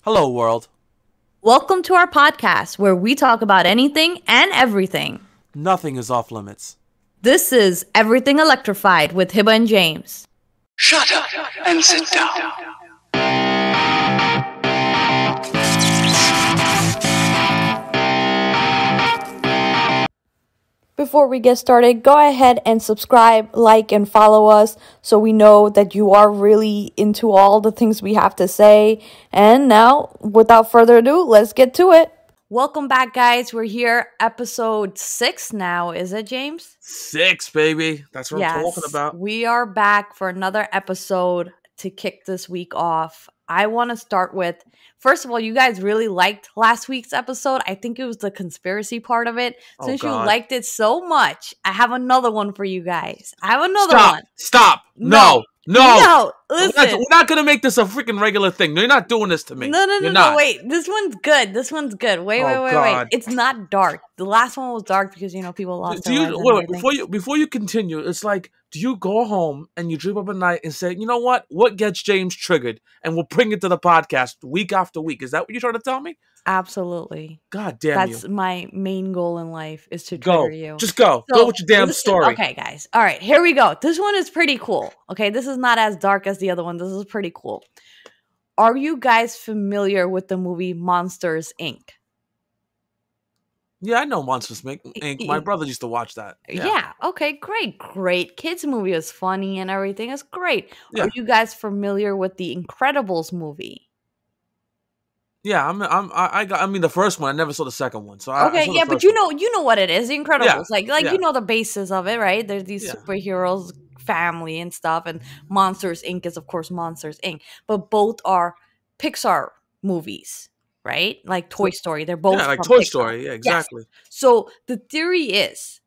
Hello, world. Welcome to our podcast where we talk about anything and everything. Nothing is off limits. This is Everything Electrified with Hiba and James. Shut up and sit down. Before we get started, go ahead and subscribe, like, and follow us so we know that you are really into all the things we have to say. And now, without further ado, let's get to it. Welcome back, guys. We're here, episode 6 now. Is it, James? 6, baby. That's what I'm talking about. We are back for another episode to kick this week off. I want to start with, first of all, you guys really liked last week's episode. I think it was the conspiracy part of it. Since you liked it so much, I have another one for you guys. I have another one. Stop. No. Listen. We're not going to make this a freaking regular thing. No, you're not doing this to me. No, wait. This one's good. Wait. It's not dark. The last one was dark because, people lost their lives. Wait, before you continue, it's like, do you go home and you dream up at night and say, you know what? What gets James triggered? And we'll bring it to the podcast week after week. Is that what you're trying to tell me? Absolutely. God damn you. That's my main goal in life, is to trigger you. Just go. Go with your damn story. Okay, guys. All right, here we go. This one is pretty cool. Okay, this is not as dark as the other one. This is pretty cool. Are you guys familiar with the movie Monsters, Inc.? Yeah, I know Monsters, Inc. My brother used to watch that. Yeah. Okay, great. Kids movie is funny and everything. It's great. Yeah. Are you guys familiar with the Incredibles movie? Yeah, I mean the first one. I never saw the second one. So but you know what it is. The Incredibles, Yeah. you know the basis of it, right? There's these superheroes, family, and stuff, and Monsters Inc. is of course Monsters Inc. But both are Pixar movies, right? Like Toy Story. They're both like from Toy Pixar. Story. Yeah, exactly. Yes. So the theory is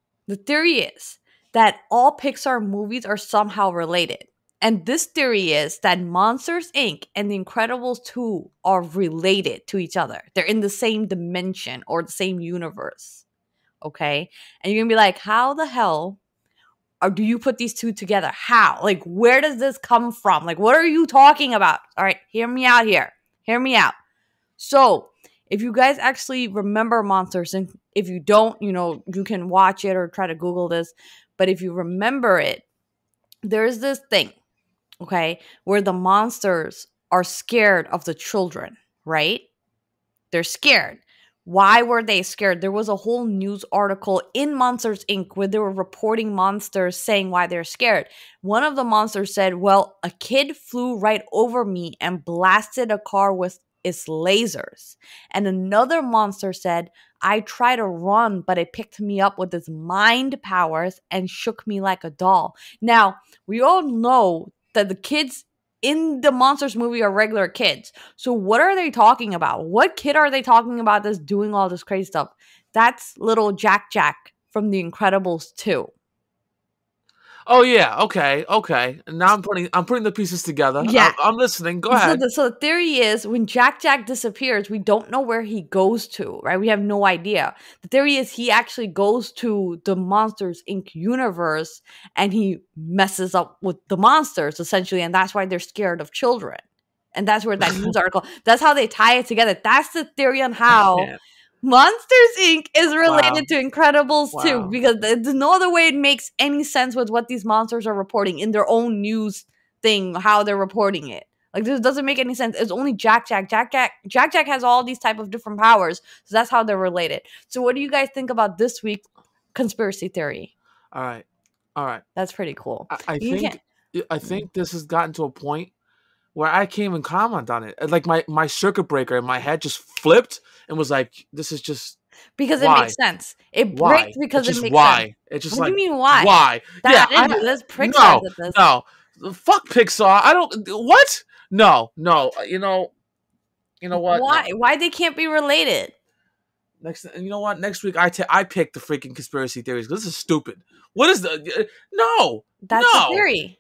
that all Pixar movies are somehow related. And this theory is that Monsters, Inc. and The Incredibles 2 are related to each other. They're in the same dimension or the same universe. Okay? And you're going to be like, how the hell do you put these two together? How? Like, where does this come from? Like, what are you talking about? All right, hear me out here. Hear me out. So, if you guys actually remember Monsters, and if you don't, you can watch it or try to Google this. But if you remember it, there's this thing. Okay, where the monsters are scared of the children, right? They're scared. Why were they scared? There was a whole news article in Monsters, Inc. where they were reporting monsters saying why they're scared. One of the monsters said, well, a kid flew right over me and blasted a car with its lasers. And another monster said, I tried to run, but it picked me up with its mind powers and shook me like a doll. Now, we all know that the kids in the Monsters movie are regular kids. So what are they talking about? What kid are they talking about that's doing all this crazy stuff? That's little Jack from The Incredibles 2. Oh yeah, okay. And now I'm putting the pieces together. Yeah, I'm listening. Go ahead. So the theory is when Jack disappears, we don't know where he goes to, right? We have no idea. The theory is he actually goes to the Monsters Inc. universe and he messes up with the monsters essentially, and that's why they're scared of children. And that's where that news article. That's how they tie it together. That's the theory on how Monsters Inc. is related to Incredibles 2, because there's no other way it makes any sense with what these monsters are reporting in their own news thing, how they're reporting it. Like, this doesn't make any sense. It's only Jack. Jack has all these type of different powers, so that's how they're related. So what do you guys think about this week's conspiracy theory? All right. That's pretty cool. I think this has gotten to a point where I can't even comment on it. Like my circuit breaker in my head just flipped and was like, "This is just because it makes sense. It breaks because it makes sense." It's just what like, do you mean why? Why? Let's Pixar with this. No, fuck Pixar. I don't. What? No. You know what? Why? No. Why they can't be related? You know what? Next week I pick the freaking conspiracy theories because this is stupid. What is the no? That's the theory.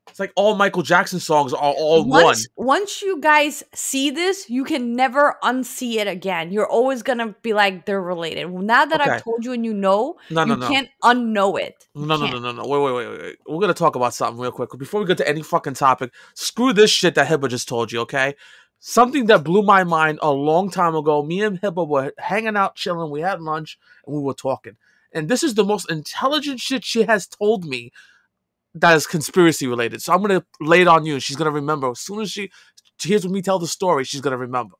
It's like all Michael Jackson songs are all one. Once you guys see this, you can never unsee it again. You're always going to be like, they're related. Well, now that I've told you and you can't unknow it. No. Wait. We're going to talk about something real quick. Before we get to any fucking topic, screw this shit that Hiba just told you, okay? something that blew my mind a long time ago. Me and Hiba were hanging out, chilling. We had lunch, and we were talking. And this is the most intelligent shit she has told me that is conspiracy related. So I'm going to lay it on you. She's going to remember. As soon as she hears me tell the story, she's going to remember.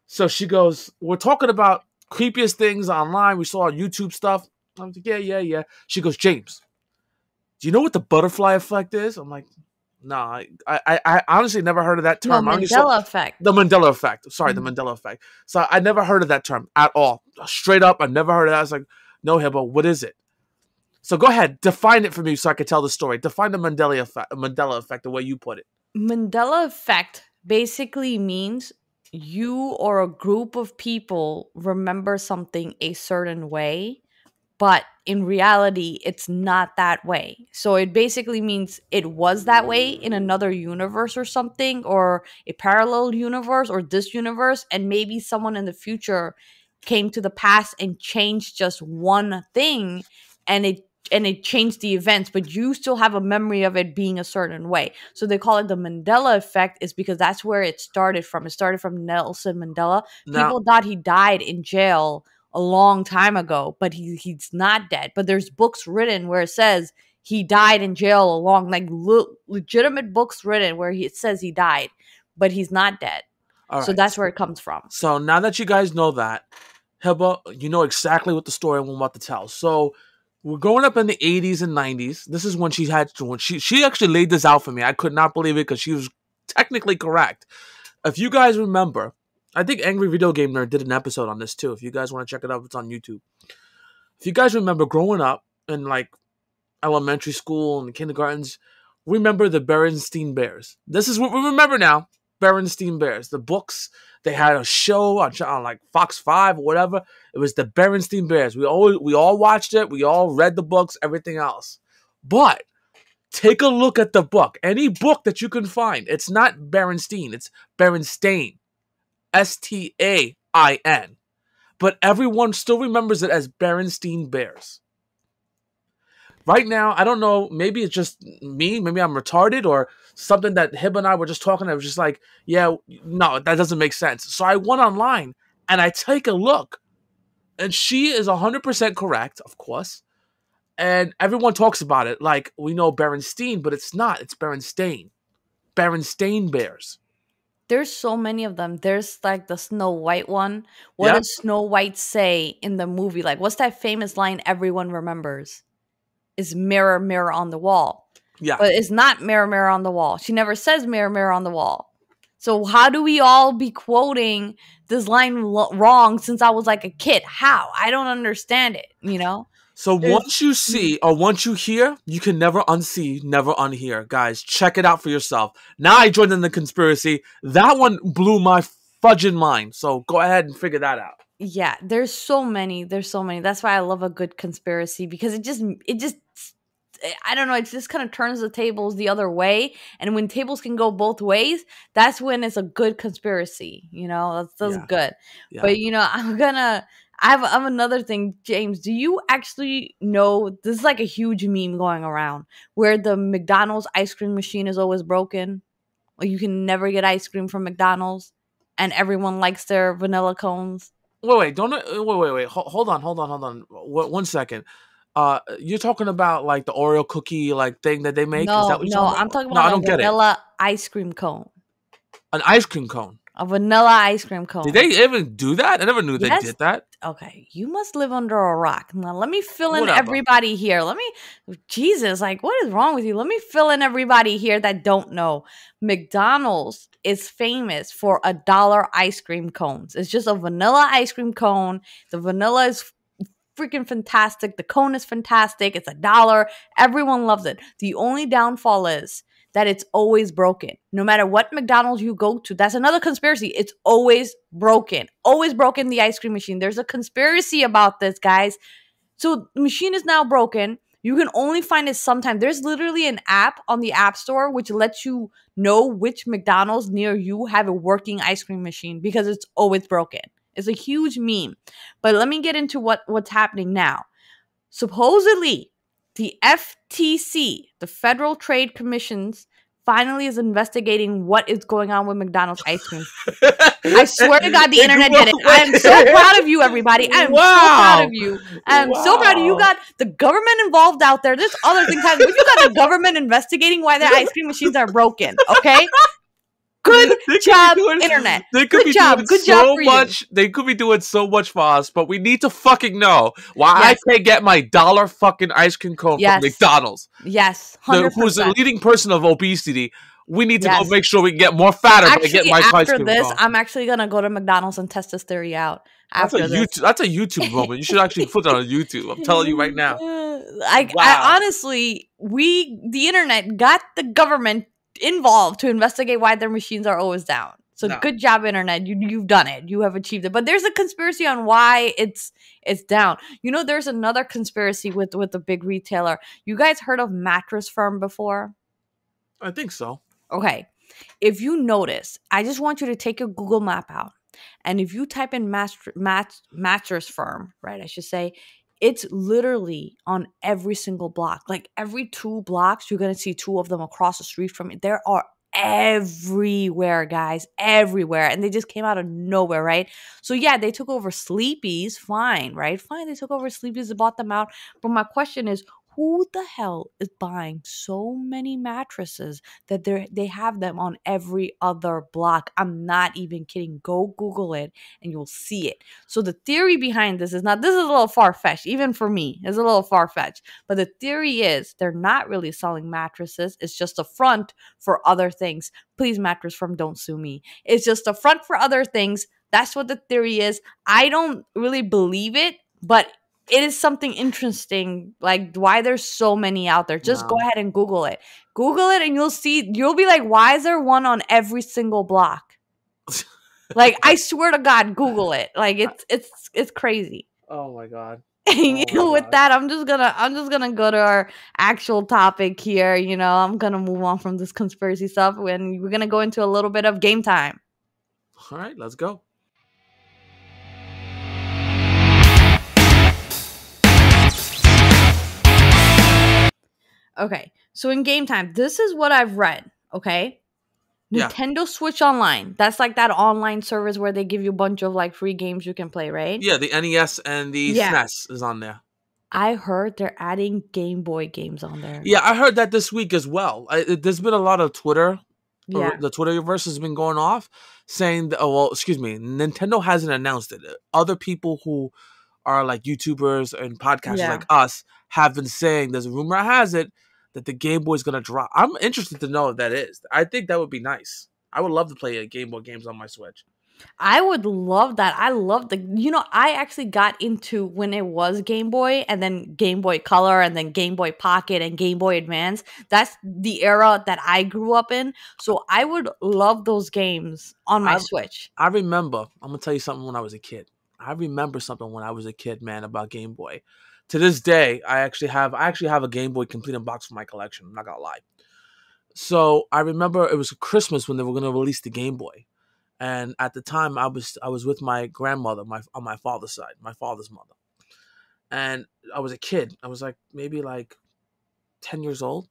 So she goes, we're talking about creepiest things online. We saw YouTube stuff. I'm like, yeah. She goes, James, do you know what the butterfly effect is? I'm like, nah, I honestly never heard of that term. No, Mandela Effect. The Mandela Effect. Sorry, Mhm. the Mandela Effect. So I never heard of that term at all. Straight up, I never heard of that. I was like, no, Hiba, what is it? So go ahead, define it for me so I can tell the story. Define the Mandela Effect the way you put it. Mandela Effect basically means you or a group of people remember something a certain way, but in reality, it's not that way. So it basically means it was that way in another universe or something, or a parallel universe or this universe, and maybe someone in the future came to the past and changed just one thing, and it changed the events, but you still have a memory of it being a certain way. So they call it the Mandela Effect, is because that's where it started from. It started from Nelson Mandela. Now, People thought he died in jail a long time ago, but he's not dead. But there's books written where it says he died in jail legitimate books written where it says he died, but he's not dead. all So right. that's where it comes from. So now that you guys know that, Hiba, you know exactly what the story I'm about to tell. So we're growing up in the 80s and 90s. This is when she actually laid this out for me. I could not believe it because she was technically correct. If you guys remember, I think Angry Video Game Nerd did an episode on this too. If you guys want to check it out, it's on YouTube. If you guys remember growing up in like elementary school and kindergartens, remember the Berenstain Bears. This is what we remember now. Berenstain Bears. The books, they had a show on like Fox 5 or whatever. It was the Berenstain Bears. We all watched it. We all read the books, everything else. But take a look at the book. Any book that you can find. It's not Berenstain. It's Berenstain. Stain. But everyone still remembers it as Berenstain Bears. Right now, I don't know, maybe it's just me, maybe I'm retarded or something that Hib and I were just talking. I was just like, yeah, no, that doesn't make sense. So I went online and I take a look. And she is 100% correct, of course. And everyone talks about it like we know Berenstain, but it's not. It's Berenstain. Berenstain Bears. There's so many of them. There's like the Snow White one. What Yeah. does Snow White say in the movie? Like, what's that famous line everyone remembers? Is mirror, mirror on the wall. Yeah. But it's not mirror, mirror on the wall. She never says mirror, mirror on the wall. So how do we all be quoting this line wrong since I was like a kid? How? I don't understand it, you know? So once you see or once you hear, you can never unsee, never unhear. Guys, check it out for yourself. Now I joined in the conspiracy. That one blew my fudging mind. So go ahead and figure that out. Yeah, there's so many. That's why I love a good conspiracy, because it just I don't know, it just kind of turns the tables the other way. And when tables can go both ways, that's when it's a good conspiracy, you know? That's Yeah. good. Yeah. But you know, I have another thing, James. Do you actually know, this is like a huge meme going around where the McDonald's ice cream machine is always broken? Or you can never get ice cream from McDonald's and everyone likes their vanilla cones? Wait. Hold on. 1 second. You're talking about like the Oreo cookie like thing that they make? Is that No, what you're no, talking about? I'm talking No, I about don't a get it. vanilla ice cream cone. An ice cream cone. A vanilla ice cream cone. Did they even do that? I never knew Yes. they did that. Okay, you must live under a rock. Now, let me fill in Whatever. everybody here. Jesus, like, what is wrong with you? Let me fill in everybody here that don't know. McDonald's is famous for $1 ice cream cones. It's just a vanilla ice cream cone. The vanilla is freaking fantastic. The cone is fantastic. It's $1. Everyone loves it. The only downfall is that it's always broken. No matter what McDonald's you go to, that's another conspiracy. It's always broken. Always broken, the ice cream machine. There's a conspiracy about this, guys. So the machine is now broken. You can only find it sometime. There's literally an app on the App Store which lets you know which McDonald's near you have a working ice cream machine because it's always broken. It's a huge meme. But let me get into what's happening now. Supposedly, the FTC, the Federal Trade Commission's finally is investigating what is going on with McDonald's ice cream. I swear to God, the internet did it. I am so proud of you, everybody. I am so proud of you. I am so proud of you. You got the government involved out there. There's other things happening, but you got the government investigating why their ice cream machines are broken. Okay. Good job, internet. Good job for you. They could be doing so much for us, but we need to fucking know why I can't get my $1 fucking ice cream cone from McDonald's. Yes, 100%. Who's the leading person of obesity? We need to go make sure we can get more fatter. Actually, get my ice cream this, cone. I'm actually gonna go to McDonald's and test this theory out. That's a YouTube moment. You should actually put that on YouTube. I'm telling you right now. I honestly, the internet got the government involved to investigate why their machines are always down. So good job, internet. You've done it. You have achieved it. But there's a conspiracy on why it's down. You know, there's another conspiracy with a big retailer. You guys heard of Mattress Firm before? I think so. Okay. If you notice, I just want you to take your Google map out. And if you type in Mattress Firm, right, I should say, it's literally on every single block. Like every 2 blocks, you're going to see 2 of them across the street from it. There are everywhere, guys, everywhere. And they just came out of nowhere, right? So yeah, they took over Sleepy's, fine, right? Fine, they took over Sleepy's and bought them out. But my question is, who the hell is buying so many mattresses that they have them on every other block? I'm not even kidding. Go Google it and you'll see it. So the theory behind this is a little far-fetched. Even for me, it's a little far-fetched. But the theory is they're not really selling mattresses. It's just a front for other things. Please, Mattress Firm, don't sue me. It's just a front for other things. That's what the theory is. I don't really believe it, but it is something interesting, like why there's so many out there. Just go ahead and Google it. Google it and you'll see, you'll be like, why is there one on every single block? Like, I swear to God, Google it. Like it's crazy. Oh my God. With that, I'm just gonna go to our actual topic here. You know, I'm gonna move on from this conspiracy stuff and we're gonna go into a little bit of game time. All right, let's go. Okay, so in game time, this is what I've read, okay? Nintendo Switch Online. That's like that online service where they give you a bunch of like free games you can play, right? Yeah, the NES and the SNES is on there. I heard they're adding Game Boy games on there. Yeah, I heard that this week as well. There's been a lot of Twitter. Yeah. The Twitterverse has been going off saying that, Nintendo hasn't announced it. Other people who are like YouTubers and podcasters like us have been saying, there's a rumor has it that the Game Boy is going to drop. I'm interested to know if that is. I think that would be nice. I would love to play Game Boy games on my Switch. I would love that. I love I actually got into when it was Game Boy and then Game Boy Color and then Game Boy Pocket and Game Boy Advance. That's the era that I grew up in. So I would love those games on my Switch. I remember, I'm going to tell you something when I was a kid. I remember something when I was a kid, man, about Game Boy. To this day, I actually have a Game Boy complete in box for my collection. I'm not going to lie. So I remember it was Christmas when they were going to release the Game Boy. And at the time, I was with my grandmother, on my father's side, my father's mother. And I was a kid. I was maybe 10 years old.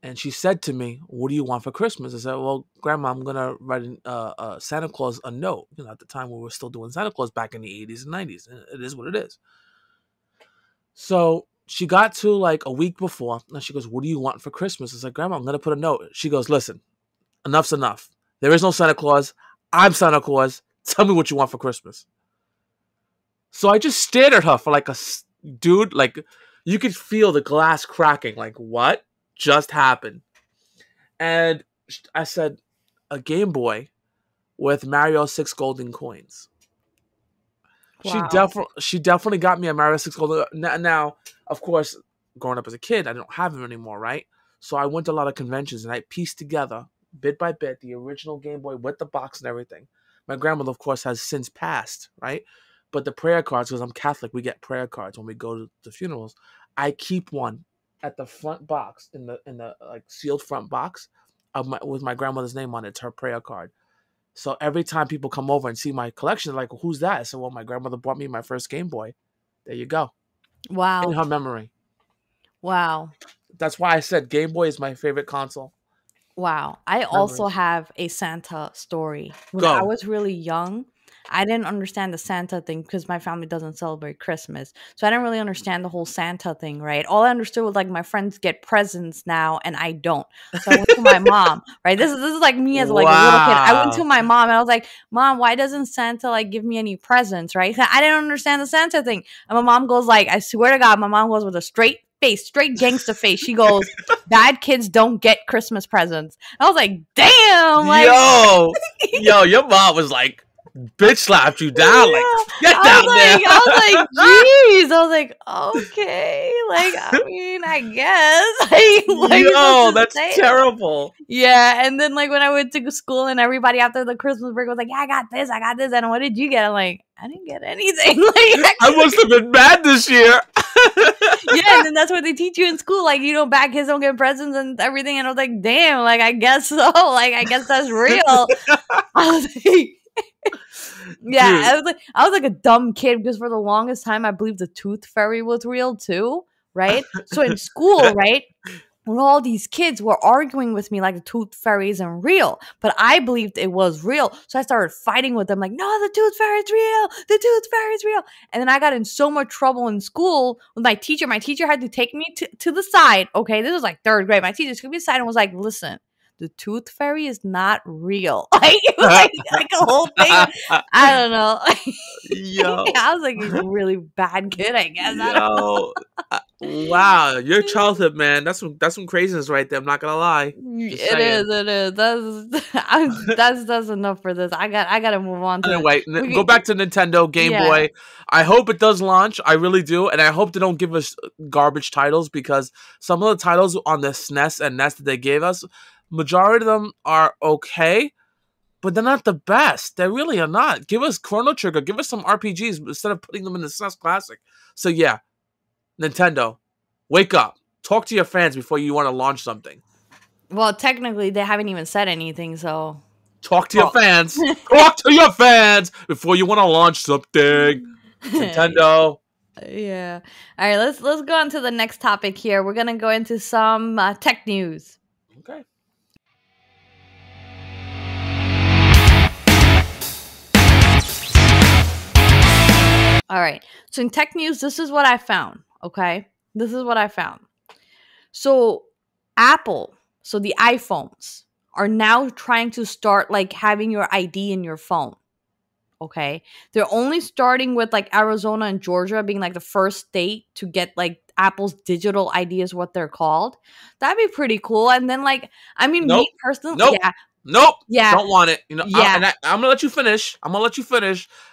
And she said to me, "What do you want for Christmas?" I said, "Well, Grandma, I'm going to write Santa Claus a note." You know, at the time, we were still doing Santa Claus back in the 80s and 90s. It is what it is. So she got to a week before, and she goes, "What do you want for Christmas?" I said, "Grandma, I'm going to put a note." She goes, "Listen, enough's enough. There is no Santa Claus. I'm Santa Claus. Tell me what you want for Christmas." So I just stared at her for dude, you could feel the glass cracking. What just happened? And I said, "A Game Boy with Mario 6 golden coins." Wow. She definitely got me a Mario 6 golden. Now, of course, growing up as a kid, I don't have them anymore, right? So I went to a lot of conventions and I pieced together bit by bit the original Game Boy with the box and everything. My grandmother, of course, has since passed, right? But the prayer cards, because I'm Catholic, we get prayer cards when we go to the funerals. I keep one at the front box in the sealed front box with my grandmother's name on it. It's her prayer card. So every time people come over and see my collection, they're like, "Who's that?" I said, "Well, my grandmother bought me my first Game Boy." There you go. Wow. In her memory. Wow. That's why I said Game Boy is my favorite console. Wow. I also Memories. have a Santa story. When I Go. was really young, I didn't understand the Santa thing because my family doesn't celebrate Christmas. So I didn't really understand the whole Santa thing, right? All I understood was like my friends get presents now and I don't. So I went to my mom, right? This is like me as like a little kid. I went to Wow. my mom and I was like, "Mom, why doesn't Santa like give me any presents?" Right? I didn't understand the Santa thing. And my mom goes like, I swear to God, my mom goes with a straight face, straight gangster face. She goes, "Bad kids don't get Christmas presents." I was like, damn, like, Yo, yo, your mom was like, bitch slapped you down. Like, yeah. get down there. I was like, geez. I was like, okay, like, I mean, I guess. Like, what are you Yo, supposed to that's say? terrible. Yeah, and then like when I went to school and everybody after the Christmas break was like, "Yeah, I got this, and what did you get?" I'm like, I didn't get anything. Like, I must have been mad this year. yeah, and then that's what they teach you in school. Like, bad kids don't get presents and everything. And I was like, damn, like, I guess so. Like, I guess that's real. I was like, yeah, Dude. I was like a dumb kid because for the longest time I believed the tooth fairy was real too, right? So in school, right? When all these kids were arguing with me like the tooth fairy isn't real, but I believed it was real. So I started fighting with them like, no, the tooth fairy is real. The tooth fairy is real. And then I got in so much trouble in school with my teacher. My teacher had to take me to the side. Okay, this was like third grade. My teacher took me aside and was like, listen, the tooth fairy is not real. Like, it was like a whole thing. I don't know. Yo, I was like a really bad kid, I guess. I don't know. yo, wow, your childhood, man. That's some craziness right there. I'm not gonna lie. Just It saying. is. It is. That's enough for this. I gotta move on to. Anyway, We go can- back to Nintendo, Game Yeah. Boy. I hope it does launch. I really do, and I hope they don't give us garbage titles because some of the titles on the SNES and NES that they gave us, majority of them are okay, but they're not the best. They really are not. Give us Chrono Trigger. Give us some RPGs instead of putting them in the SNES Classic. So yeah, Nintendo, wake up. Talk to your fans before you want to launch something. Well, technically, they haven't even said anything. So Talk to your fans. Talk to your fans before you want to launch something. Nintendo. yeah. All right. Let's go on to the next topic here. We're gonna go into some tech news. Okay. All right. So in tech news, this is what I found. Okay. This is what I found. So Apple, so the iPhones are now trying to start like having your ID in your phone. Okay. They're only starting with like Arizona and Georgia being like the first state to get like Apple's digital ID is what they're called. That'd be pretty cool. And then like, I mean, Nope. me personally, Nope. yeah. Nope. Yeah. Don't want it. You know. Yeah. I'm gonna let you finish.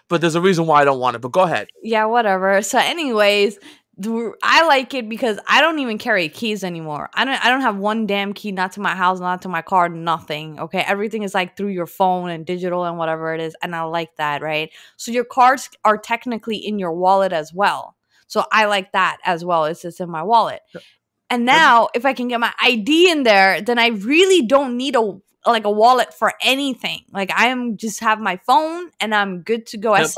But there's a reason why I don't want it. But go ahead. Yeah, whatever. So, anyways, I like it because I don't even carry keys anymore. I don't have one damn key, not to my house, not to my car, nothing. Okay, everything is like through your phone and digital and whatever it is, and I like that, right? So your cards are technically in your wallet as well. So I like that as well. It's just in my wallet. And now, if I can get my ID in there, then I really don't need a wallet for anything. Like I am just have my phone and I'm good to go. Yep.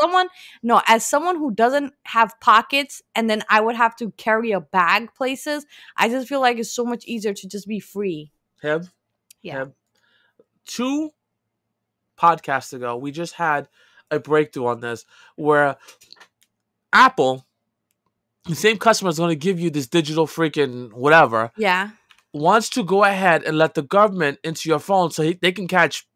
As someone who doesn't have pockets and then I would have to carry a bag places, I just feel like it's so much easier to just be free. Heb. Yeah. Heb. 2 podcasts ago, we just had a breakthrough on this where Apple, the same customer is going to give you this digital freaking whatever, Yeah. wants to go ahead and let the government into your phone so they can catch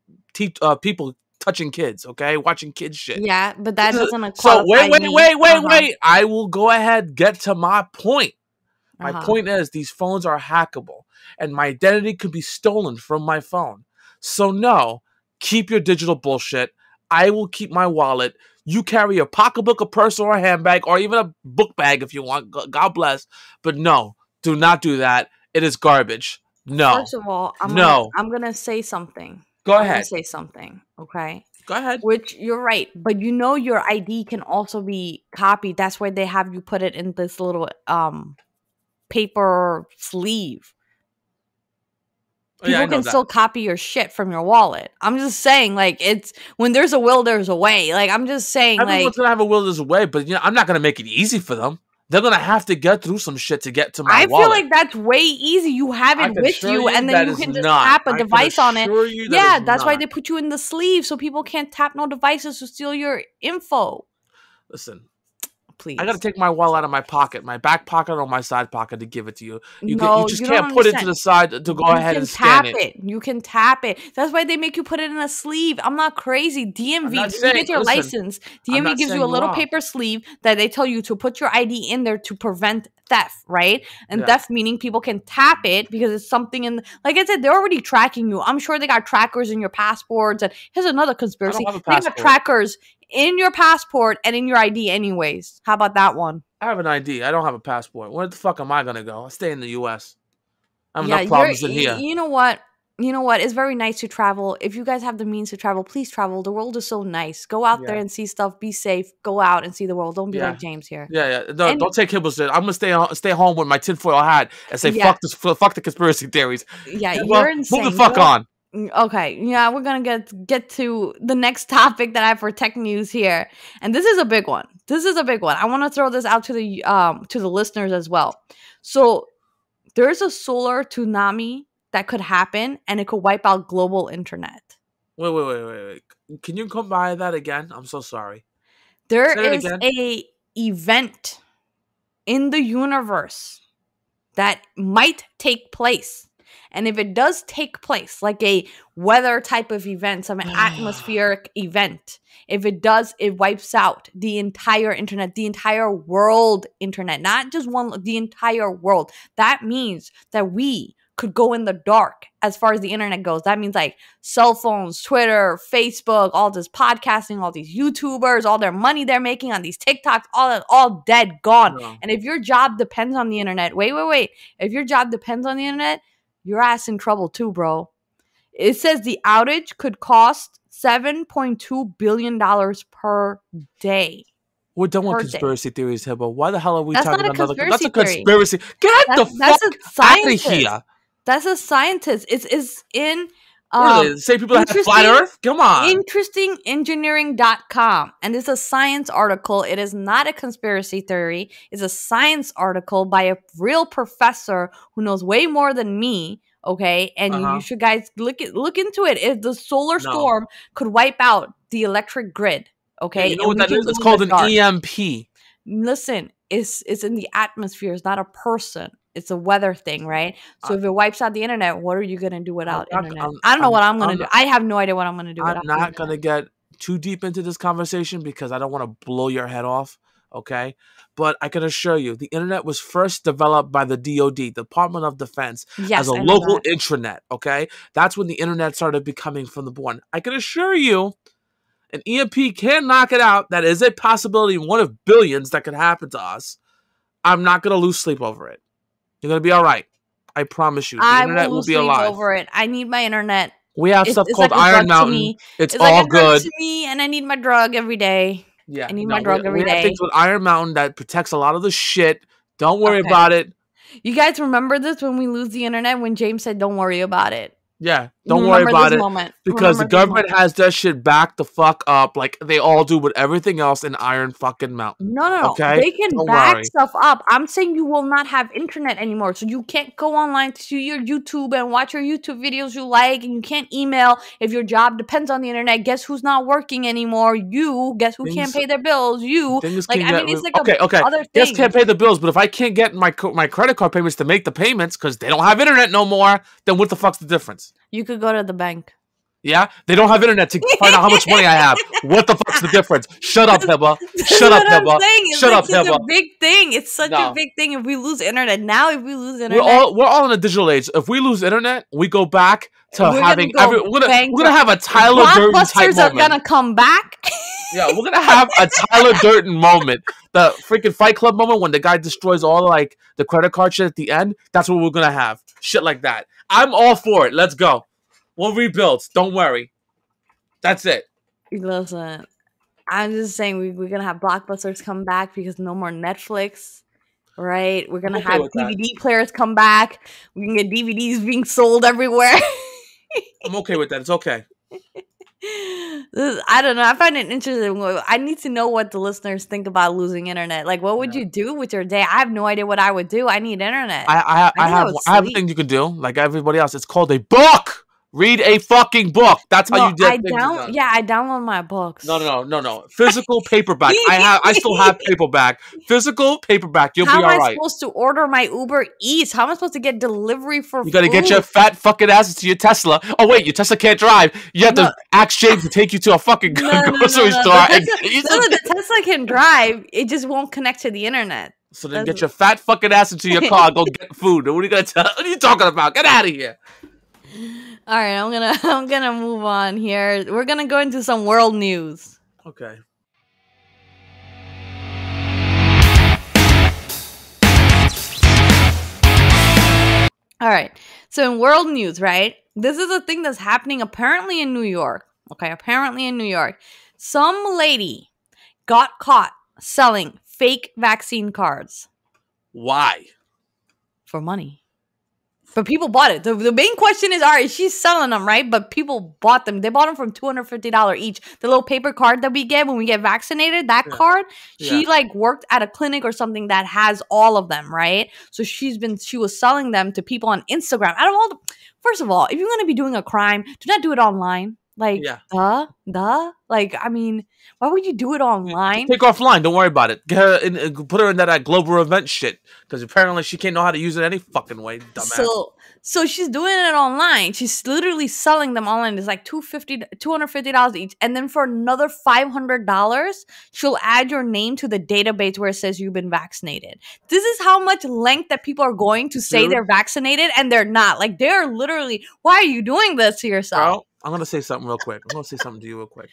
people touching kids, okay? Watching kids shit. Yeah, but that doesn't So qualify me. wait. I will go ahead get to my point. My Uh-huh. point is these phones are hackable and my identity could be stolen from my phone. So no, keep your digital bullshit. I will keep my wallet. You carry a pocketbook, a purse, or a handbag, or even a book bag if you want. God bless. But no, do not do that. It is garbage. No. First of all, I'm gonna say something. Go I'm gonna ahead. say something, okay? Go ahead. Which you're right, but your ID can also be copied. That's why they have you put it in this little paper sleeve. Oh, yeah, I People know can that. still copy your shit from your wallet. I'm just saying, like, it's when there's a will, there's a way. Like, I'm just saying, Everyone's like, gonna have a will this way, but I'm not gonna make it easy for them. They're gonna have to get through some shit to get to my I wallet. feel like that's way easy. You have it with you, and then you can just not. tap a I can device on it. assure you that Yeah, is that's why not. they put you in the sleeve so people can't tap no devices to steal your info. Listen, Please. I gotta take my wallet out of my pocket, my back pocket or my side pocket to give it to you. You just you can't don't put it to understand. the side to go ahead and scan tap it. You can tap it. That's why they make you put it in a sleeve. I'm not crazy. I'm DMV, not when you saying- get your listen, license, I'm DMV not gives saying you a you little are. paper sleeve that they tell you to put your ID in there to prevent theft, right? And Yeah. theft meaning people can tap it because it's something in, like I said, they're already tracking you. I'm sure they got trackers in your passports. And here's another conspiracy. have a They got passport. trackers in your passport and in your ID anyways. How about that one? I have an ID. I don't have a passport. Where the fuck am I gonna go? I stay in the U.S. I have Yeah, enough problems in here. You know what? You know what? It's very nice to travel. If you guys have the means to travel, please travel. The world is so nice. Go out there Yeah. and see stuff. Be safe. Go out and see the world. Don't be Yeah. like James here. Yeah. No, And- don't take Hibble's shit. I'm gonna stay home with my tinfoil hat and say Yeah. fuck the conspiracy theories. Yeah, Hibble, you're insane. Move the fuck on. Okay, yeah, we're gonna get to the next topic that I have for tech news here, and this is a big one. I want to throw this out to the listeners as well. So there's a solar tsunami that could happen, and it could wipe out global internet. Wait. Can you come by that again? I'm so sorry. There Say it is again. a event in the universe that might take place. And if it does take place, like a weather type of event, some atmospheric event, if it does, it wipes out the entire internet, the entire world internet, not just one, the entire world. That means that we could go in the dark as far as the internet goes. That means like cell phones, Twitter, Facebook, all this podcasting, all these YouTubers, all their money they're making on these TikToks, all dead, gone. No. And if your job depends on the internet, wait. If your job depends on the internet, your ass in trouble too, bro. It says the outage could cost $7.2 billion per day. We're done with Per day. conspiracy theories, Hibble. Why the hell are we That's talking not a about another? That's a conspiracy conspiracy. Get the That's fuck a out of scientist. here. That's a scientist. It's in What are they, say people that have flat interesting- Earth? Come on. interestingengineering.com, and it's a science article. It is not a conspiracy theory. It's a science article by a real professor who knows way more than me. Okay, and you should guys look into it. If the solar storm could wipe out the electric grid, okay, Yeah, you know what that is? It's go called in an the dark. EMP. Listen, it's in the atmosphere. It's not a person. It's a weather thing, right? So if it wipes out the internet, what are you gonna do without internet? I don't know what I'm gonna do. I have no idea what I'm gonna do. I'm not gonna get too deep into this conversation because I don't want to blow your head off. Okay, but I can assure you, the internet was first developed by the DoD, Department of Defense, as a local intranet. Okay, that's when the internet started becoming from the born. I can assure you, an EMP can knock it out. That is a possibility, one of billions that could happen to us. I'm not gonna lose sleep over it. You're gonna be all right. I promise you. The internet will be alive. Over it. I need my internet. We have stuff called like Iron Mountain. It's all like a drug good to me, and I need my drug every day. Yeah, I need my drug every We have day. things with Iron Mountain that protects a lot of the shit. Don't worry about it. You guys remember this when we lose the internet? When James said, "Don't worry about it." Yeah, don't worry about it. Because the government has that shit back the fuck up like they all do with everything else in Iron fucking Mountain. No. Okay? They can Don't back worry. stuff up. I'm saying you will not have internet anymore. So you can't go online to your YouTube and watch your YouTube videos you like. And you can't email if your job depends on the internet. Guess who's not working anymore? You. Guess who can't pay their bills? You. Like, I mean, it's like okay. other things. Guess can't pay the bills, but if I can't get my credit card payments to make the payments because they don't have internet no more, then what the fuck's the difference? You could go to the bank. Yeah? They don't have internet to find out how much money I have. What the fuck's the difference? Shut up, Hiba. Shut up, Hiba. Shut up, Hiba. It's a big thing. It's such a big thing if we lose internet. Now, if we lose internet... We're all in a digital age. If we lose internet, we go back to having... We're gonna have a Tyler Durden type moment. Blockbusters are gonna come back. Yeah, we're gonna have a Tyler Durden moment. The freaking Fight Club moment when the guy destroys all like the credit card shit at the end. That's what we're gonna have. Shit like that. I'm all for it. Let's go. We'll rebuild. Don't worry. That's it. Listen, I'm just saying we're gonna have blockbusters come back because no more Netflix, right? We're gonna have DVD players come back. We can get DVDs being sold everywhere. I'm okay with that. It's okay. I don't know. I find it interesting. I need to know what the listeners think about losing internet. Like, what would you do with your day? I have no idea what I would do. I need internet. I think have would I have a sleep. thing you can do like everybody else. It's called a book. Read a fucking book. That's how No, you get things done. Yeah, I download my books. No. Physical paperback. I still have paperback. Physical paperback. You'll How be am I all right. supposed to order my Uber Eats? How am I supposed to get delivery for You gotta food? get your fat fucking asses to your Tesla. Oh wait, your Tesla can't drive. You have to ask James to take you to a fucking grocery store. The Tesla can drive. It just won't connect to the internet. So then get your fat fucking ass into your car and go get food. What are you gonna tell? What are you talking about? Get out of here. All right, I'm gonna move on here. We're gonna go into some world news. Okay. All right. So in world news, right? This is a thing that's happening apparently in New York. Okay, apparently in New York. Some lady got caught selling fake vaccine cards. Why? For money. But people bought it. The main question is, all right, she's selling them, right? But people bought them. They bought them from $250 each. The little paper card that we get when we get vaccinated, that card, she like worked at a clinic or something that has all of them, right? So she was selling them to people on Instagram. I don't know. First of all, if you're going to be doing a crime, do not do it online. Like, like, I mean, why would you do it online? Take her offline. Don't worry about it. Get her in, put her in that global event shit. Because apparently she can't know how to use it any fucking way, dumbass. So she's doing it online. She's literally selling them online. It's like $250 each. And then for another $500, she'll add your name to the database where it says you've been vaccinated. This is how much length that people are going to say they're vaccinated and they're not. Like, they're literally, why are you doing this to yourself? Bro, I'm going to say something real quick. I'm going to say something to you real quick.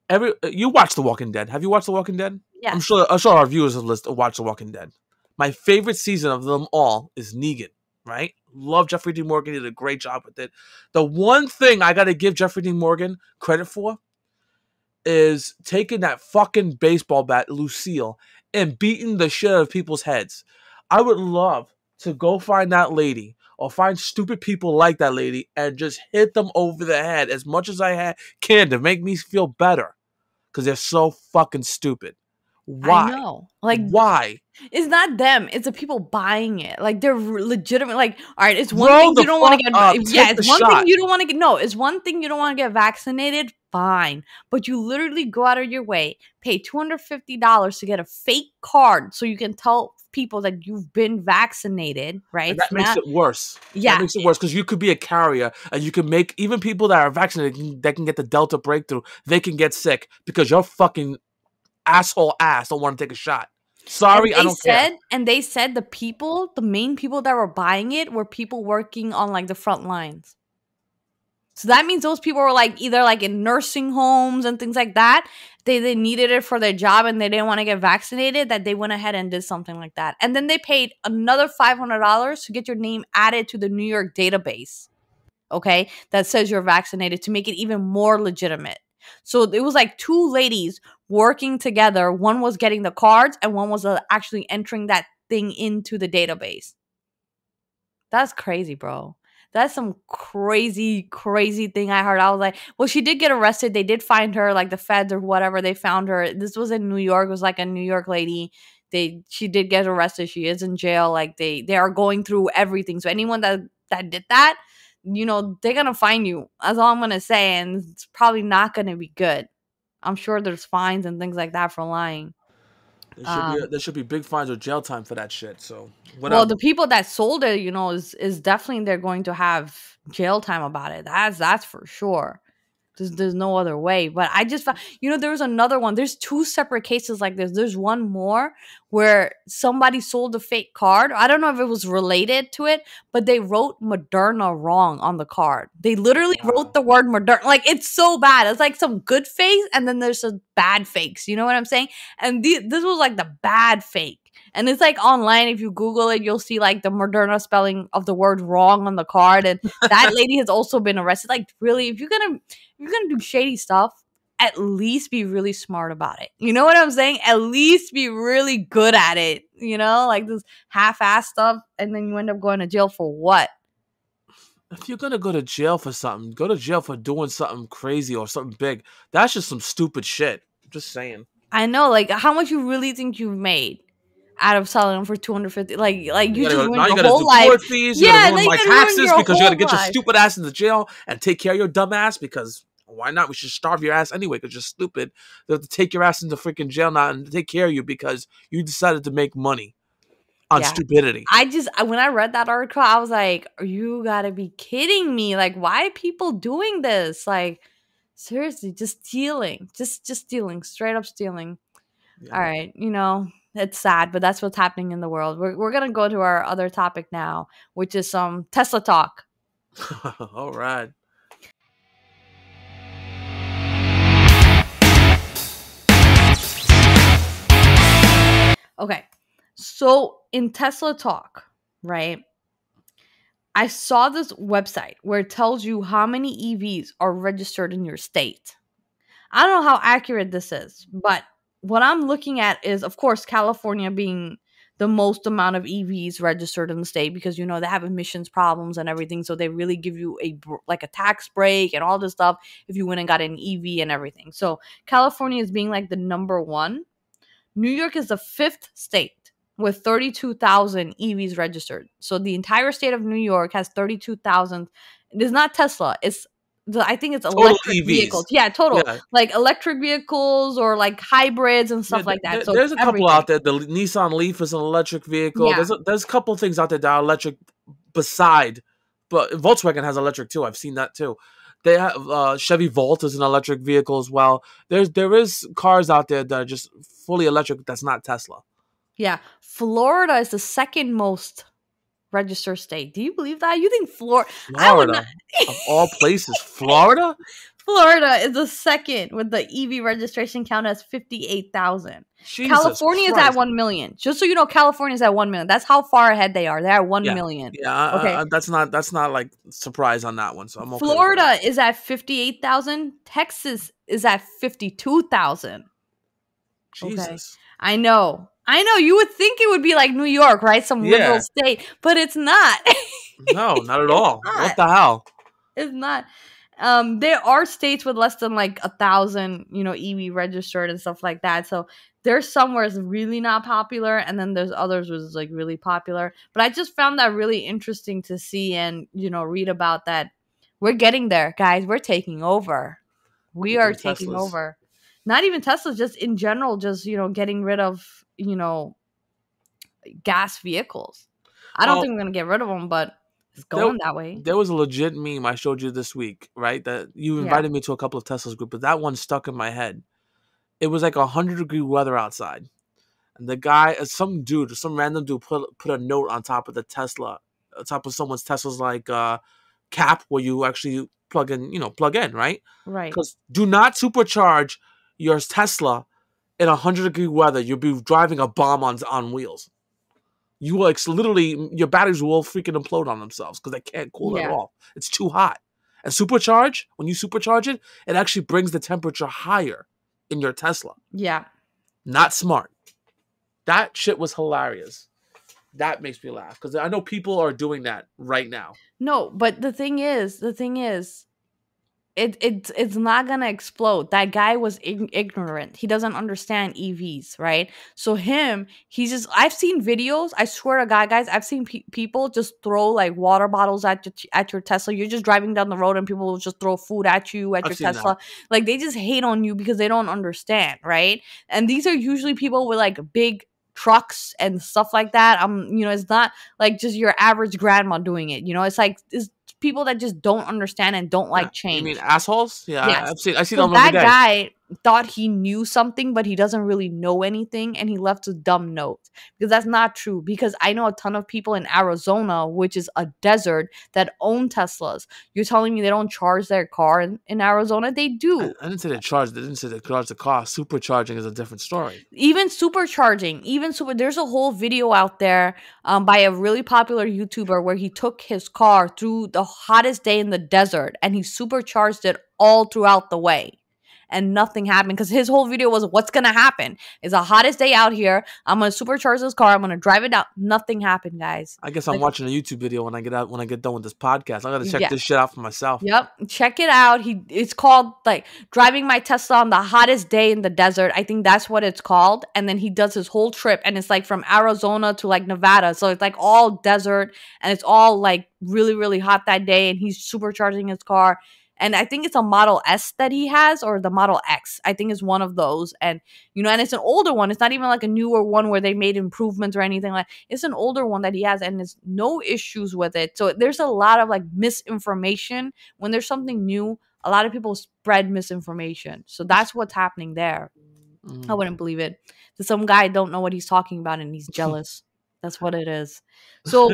You watch The Walking Dead. Have you watched The Walking Dead? Yeah. I'm sure our viewers have watched The Walking Dead. My favorite season of them all is Negan, right? Love Jeffrey D. Morgan. He did a great job with it. The one thing I got to give Jeffrey D. Morgan credit for is taking that fucking baseball bat, Lucille, and beating the shit out of people's heads. I would love to go find that lady or find stupid people like that lady and just hit them over the head as much as I can to make me feel better because they're so fucking stupid. Why? I know. Like, why? It's not them. It's the people buying it. Like, they're legitimate. Like, all right, it's one thing you don't want to get. Yeah, it's one thing you don't want to get. No, it's one thing you don't want to get vaccinated. Fine, but you literally go out of your way, pay $250 to get a fake card so you can tell people that you've been vaccinated. Right? And that makes it worse. Yeah, that makes it worse because you could be a carrier and you can make even people that are vaccinated that can get the Delta breakthrough. They can get sick because you're fucking asshole ass don't want to take a shot. Sorry, I don't care. And they said the main people that were buying it were people working on like the front lines. So that means those people were like either like in nursing homes and things like that. They needed it for their job and they didn't want to get vaccinated, that they went ahead and did something like that. And then they paid another $500 to get your name added to the New York database. Okay, that says you're vaccinated to make it even more legitimate. So it was like two ladies working together. One was getting the cards and one was actually entering that thing into the database. That's crazy, bro. That's some crazy, crazy thing I heard. I was like, well, she did get arrested. They did find her, like the feds or whatever. They found her. This was in New York. It was like a New York lady. She did get arrested. She is in jail. Like they are going through everything. So anyone that did that, you know, they're going to find you. That's all I'm going to say. And it's probably not going to be good. I'm sure there's fines and things like that for lying. There should be big fines or jail time for that shit. So whatever. Well, the people that sold it, you know, is definitely they're going to have jail time about it. That's for sure. There's no other way. But I just found, you know, there was another one. There's two separate cases like this. There's one more where somebody sold a fake card. I don't know if it was related to it, but they wrote Moderna wrong on the card. They literally wrote the word Moderna. Like, it's so bad. It's like some good fakes and then there's some bad fakes. You know what I'm saying? And this was like the bad fake. And it's like online, if you Google it, you'll see like the Moderna spelling of the word wrong on the card. And that lady has also been arrested. Like, really, if you're gonna do shady stuff, at least be really smart about it. You know what I'm saying? At least be really good at it. You know, like this half-ass stuff, and then you end up going to jail for what? If you're gonna go to jail for something, go to jail for doing something crazy or something big. That's just some stupid shit. Just saying. I know, like, how much you really think you've made out of selling them for 250? Like You you gotta just go, now ruined you your gotta whole do life. court fees. You Yeah, gotta now ruin you my gotta ruin taxes your because you gotta whole get your life. stupid ass into jail and take care of your dumb ass because why not? We should starve your ass anyway because you're stupid. They have to take your ass into freaking jail now and take care of you because you decided to make money on Yeah. stupidity. When I read that article, I was like, you gotta be kidding me. Like, why are people doing this? Like, seriously, just stealing. Just stealing. Straight up stealing. All Yeah. right, it's sad, but that's what's happening in the world. We're gonna go to our other topic now, which is some Tesla talk. All right. Okay, so in Tesla talk, right? I saw this website where it tells you how many EVs are registered in your state. I don't know how accurate this is, but what I'm looking at is, of course, California being the most amount of EVs registered in the state because they have emissions problems and everything, so they really give you like a tax break and all this stuff if you went and got an EV and everything. So California is being like the number one. New York is the fifth state with 32,000 EVs registered. So the entire state of New York has 32,000. It's not Tesla. I think it's Total electric EVs. vehicles. Yeah, total. Yeah. Like electric vehicles or like hybrids and Yeah, stuff like that. So there's a couple everything. out there. The Nissan Leaf is an electric vehicle. Yeah. There's a couple things out there that are electric beside, but Volkswagen has electric too. I've seen that too. They have Chevy Volt is an electric vehicle as well. There is cars out there that are just fully electric. That's not Tesla. Yeah. Florida is the second most registered state. Do you believe that? You think Florida? I would not. Florida, of all places, Florida. Florida is the second with the EV registration count as 58,000. California is at 1 million. Just so you know, California is at 1 million. That's how far ahead they are. They're at 1 million. Yeah. Okay. That's not like surprise on that one. So I'm okay. Florida is at 58,000. Texas is at 52,000. Jesus. Okay. I know. You would think it would be like New York, right? Some liberal state, but it's not. No, not at all. What the hell? It's not. There are states with less than like 1,000, EV registered and stuff like that. So there's somewhere it's really not popular, and then there's others which is like really popular. But I just found that really interesting to see and read about that. We're getting there, guys. We're taking over. We are taking Teslas. over. Not even Tesla, just in general, just getting rid of gas vehicles. I don't think we're gonna get rid of them, but it's going that way. There was a legit meme I showed you this week, right? That you invited me to a couple of Teslas group, but that one stuck in my head. It was like 100-degree weather outside, and the guy, some random dude, put a note on top of the Tesla, on top of someone's Tesla's like cap where you actually plug in, right? Right. Because do not supercharge your Tesla in 100-degree weather. You'll be driving a bomb on wheels. You will literally, your batteries will freaking implode on themselves because they can't cool it off. It's too hot. And when you supercharge it, it actually brings the temperature higher in your Tesla. Yeah. Not smart. That shit was hilarious. That makes me laugh because I know people are doing that right now. No, but the thing is, it's not gonna explode. That guy was ignorant. He doesn't understand EVs, right? So I've seen videos. I swear to God, guys, I've seen people just throw like water bottles at your Tesla. You're just driving down the road and people will just throw food at you at your Tesla. That. Like they just hate on you because they don't understand, right? And these are usually people with like big trucks and stuff like that. It's not like just your average grandma doing it. It's like it's people that just don't understand and don't like change. You mean assholes? Yeah, yes. I see them every day. That guy thought he knew something, but he doesn't really know anything, and he left a dumb note because that's not true. Because I know a ton of people in Arizona, which is a desert, that own Teslas. You're telling me they don't charge their car in Arizona? They do. I didn't say they charge. They didn't say they charge the car. Supercharging is a different story. Even supercharging, there's a whole video out there by a really popular YouTuber where he took his car through the hottest day in the desert and he supercharged it all throughout the way. and nothing happened, because his whole video was, what's gonna happen? It's the hottest day out here. I'm gonna supercharge this car. I'm gonna drive it out. Nothing happened, guys. I guess I'm watching a YouTube video when I get done with this podcast. I gotta check this shit out for myself. Yep, check it out. It's called like driving my Tesla on the hottest day in the desert. I think that's what it's called. And then he does his whole trip, and it's like from Arizona to like Nevada, so it's like all desert, and it's all like really, really hot that day. And he's supercharging his car. And I think it's a Model S that he has, or the Model X. I think it's one of those. And, you know, and it's an older one. It's not even like a newer one where they made improvements or anything like that. It's an older one that he has, and there's no issues with it. So there's a lot of like misinformation. When there's something new, a lot of people spread misinformation. So that's what's happening there. I wouldn't believe it. So some guy don't know what he's talking about, and he's jealous. That's what it is. So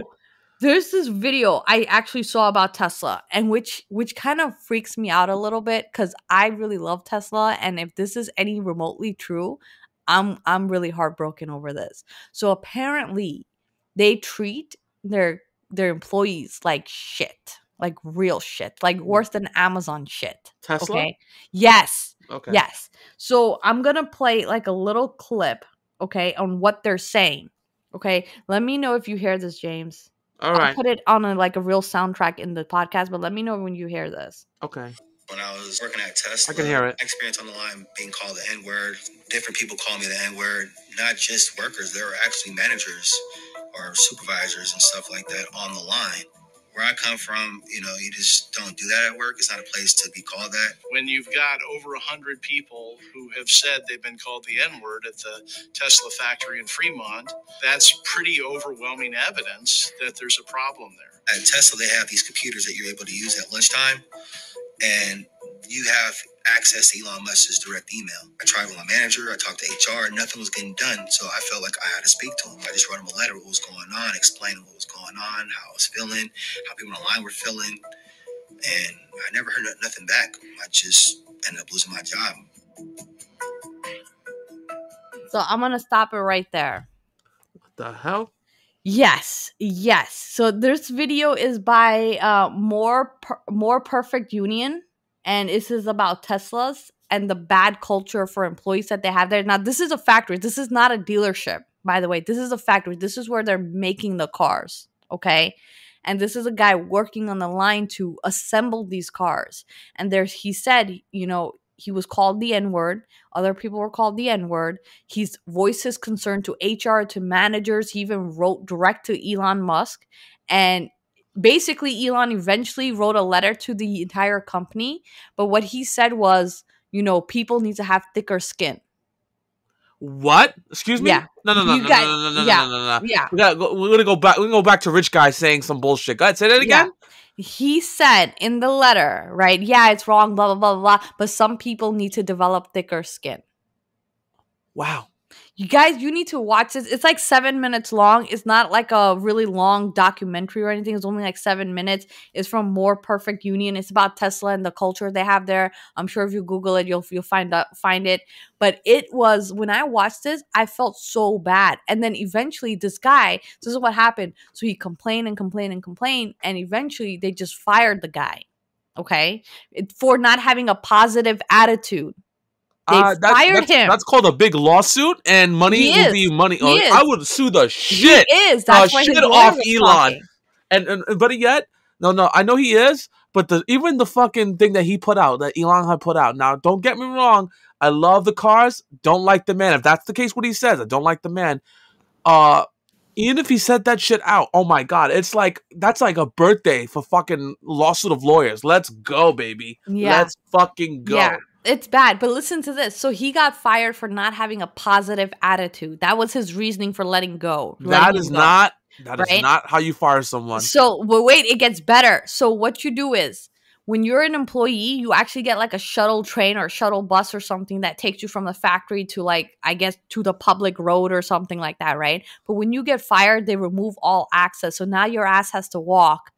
there's this video I actually saw about Tesla, and which kind of freaks me out a little bit, because I really love Tesla, and if this is any remotely true, I'm really heartbroken over this. So apparently they treat their employees like shit, like real shit, like worse than Amazon shit. Tesla? Okay. Yes. Okay. Yes. So I'm gonna play like a little clip, okay, on what they're saying. Okay. Let me know if you hear this, James. All right. I'll put it on a real soundtrack in the podcast, but let me know when you hear this. Okay. When I was working at Tesla, I can hear it. Experience on the line being called the N-word. Different people call me the N-word. Not just workers. There were actually managers or supervisors and stuff like that on the line. Where I come from, you know, you just don't do that at work. It's not a place to be called that. When you've got over 100 people who have said they've been called the N-word at the Tesla factory in Fremont, that's pretty overwhelming evidence that there's a problem there. At Tesla, they have these computers that you're able to use at lunchtime, and you have access to Elon Musk's direct email. I tried with my manager, I talked to HR, nothing was getting done, so I felt like I had to speak to him. I just wrote him a letter, what was going on, explaining what was going on, how I was feeling, how people online were feeling, and I never heard nothing back. I just ended up losing my job. So I'm going to stop it right there. What the hell? Yes. So this video is by More Perfect Union, and this is about Teslas and the bad culture for employees that they have there. Now, this is a factory. This is not a dealership, by the way. This is a factory. This is where they're making the cars, okay? And this is a guy working on the line to assemble these cars. And he said, you know, he was called the N-word. Other people were called the N-word. He's voiced his concern to HR, to managers. He even wrote direct to Elon Musk. And basically, Elon eventually wrote a letter to the entire company. But what he said was, you know, people need to have thicker skin. What? Excuse me? Yeah. No. Yeah. We're gonna go back. We're gonna go back to rich guy saying some bullshit. Go ahead, say that again. Yeah. He said in the letter, right? Yeah, it's wrong, blah, blah, blah, blah. But some people need to develop thicker skin. Wow. You guys, you need to watch this. It's like 7 minutes long. It's not like a really long documentary or anything. It's only like 7 minutes. It's from More Perfect Union. It's about Tesla and the culture they have there. I'm sure if you Google it, you'll find it. But it was, when I watched this, I felt so bad. And then eventually this is what happened. So he complained, and eventually they just fired the guy. Okay? For not having a positive attitude. They fired him. That's called a big lawsuit, and money will be money. I would sue the shit. He is. That's why shit his off was Elon. talking. And but yet, no, I know he is. But even the fucking thing that he put out, that Elon had put out. Now, don't get me wrong. I love the cars. Don't like the man. If that's the case, what he says, I don't like the man. Even if he said that shit out, oh my god, that's like a birthday for fucking lawsuit of lawyers. Let's go, baby. Yeah. Let's fucking go. Yeah. It's bad, but listen to this. So he got fired for not having a positive attitude. That was his reasoning for letting go. That is not how you fire someone. So, but wait, it gets better. So what you do is, when you're an employee, you actually get like a shuttle train or shuttle bus or something that takes you from the factory to to the public road or something like that, right? But when you get fired, they remove all access. So now your ass has to walk,